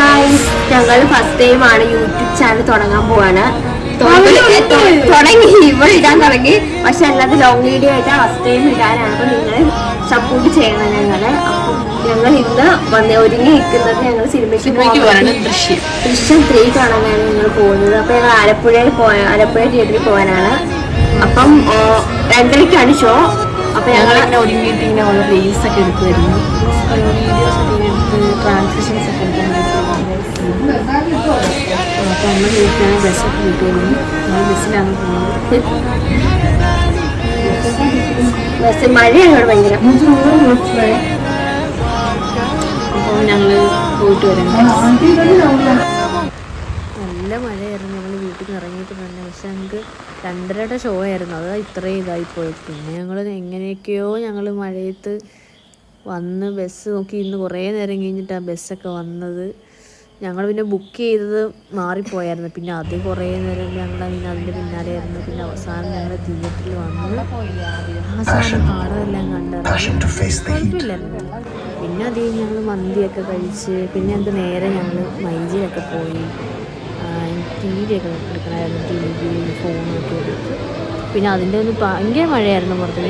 Guys, ഞങ്ങൾ first ടൈമാണ് YouTube channel തുടങ്ങാൻ പോവാണ്. തുടങ്ങി ഇവിടെ ഇടാൻ തുടങ്ങി. പക്ഷെ അല്ലാതെ ലോങ് വീഡിയോ ആയിട്ട് ഫസ്റ്റ് ടൈം ഇടാനാണ്. അപ്പോൾ നിങ്ങൾ സപ്പോർട്ട് ചെയ്യണം ഞങ്ങളെ. ഞങ്ങൾ ഇന്ന് ഒരുങ്ങി നിൽക്കുന്നത് ഞങ്ങൾ സിനിമയ്ക്ക് പോകാനാണ്. ദൃശ്യം 3 കാണാനാണ് ഞങ്ങൾ പോകുന്നത്. അപ്പോൾ ഞങ്ങൾ ആലപ്പുഴ തിയേറ്ററിൽ പോകാനാണ്. അപ്പം 2:30ക്കാണ് ഷോ. അപ്പോൾ ഞങ്ങൾ ഒരുങ്ങിയിട്ട് ഇങ്ങനെ ഓരോ റീൽസ് ഒക്കെ എടുക്കുമായിരുന്നു, വീഡിയോസ് ഒക്കെ എടുത്ത് ട്രാൻസ്ലേഷൻസ് ഒക്കെ എടുക്കാൻ. അപ്പോൾ നമ്മൾ വീട്ടിലാണ് ബസ്സൊക്കെ കിട്ടുമായിരുന്നു. നമ്മൾ ബസ്സിലാണ് പോകുന്നത്. ബസ് മഴയാണ് ഭയങ്കര. അപ്പോൾ ഞങ്ങൾ പോയിട്ട് വരാം. നല്ല മഴയായിരുന്നു. ഞങ്ങൾ വീട്ടിൽ നിന്ന് ഇറങ്ങിയിട്ട് തന്നെ. പക്ഷെ ഞങ്ങൾക്ക് 2:30 ഷോ ആയിരുന്നു. അത് ഇത്രയും ഇതായിപ്പോയി. പിന്നെ ഞങ്ങൾ എങ്ങനെയൊക്കെയോ ഞങ്ങൾ മഴയത്ത് വന്ന് ബസ് നോക്കി ഇന്ന് കുറേ നേരം കഴിഞ്ഞിട്ടാണ് ബസ്സൊക്കെ വന്നത്. ഞങ്ങൾ പിന്നെ ബുക്ക് ചെയ്തത് മാറിപ്പോയായിരുന്നു. പിന്നെ അത് കുറേ നേരം ഞങ്ങൾ പിന്നെ അതിൻ്റെ പിന്നാലെയായിരുന്നു. പിന്നെ അവസാനം ഞങ്ങൾ തിയേറ്ററിൽ വന്ന് അവസാനം പാടമെല്ലാം കണ്ടിറങ്ങി. കുഴപ്പമില്ലായിരുന്നു. പിന്നെ അത് ഞങ്ങൾ മന്തിയൊക്കെ കഴിച്ച് പിന്നെ ഞങ്ങൾക്ക് നേരെ ഞങ്ങൾ മൈജിയിലൊക്കെ പോയി. ടി വി ഒക്കെ എടുക്കണമായിരുന്നു. ടി വി ഫോണൊക്കെ എടുത്ത്. പിന്നെ അതിൻ്റെ ഒന്ന് ഭയങ്കര മഴയായിരുന്നു പുറത്ത്.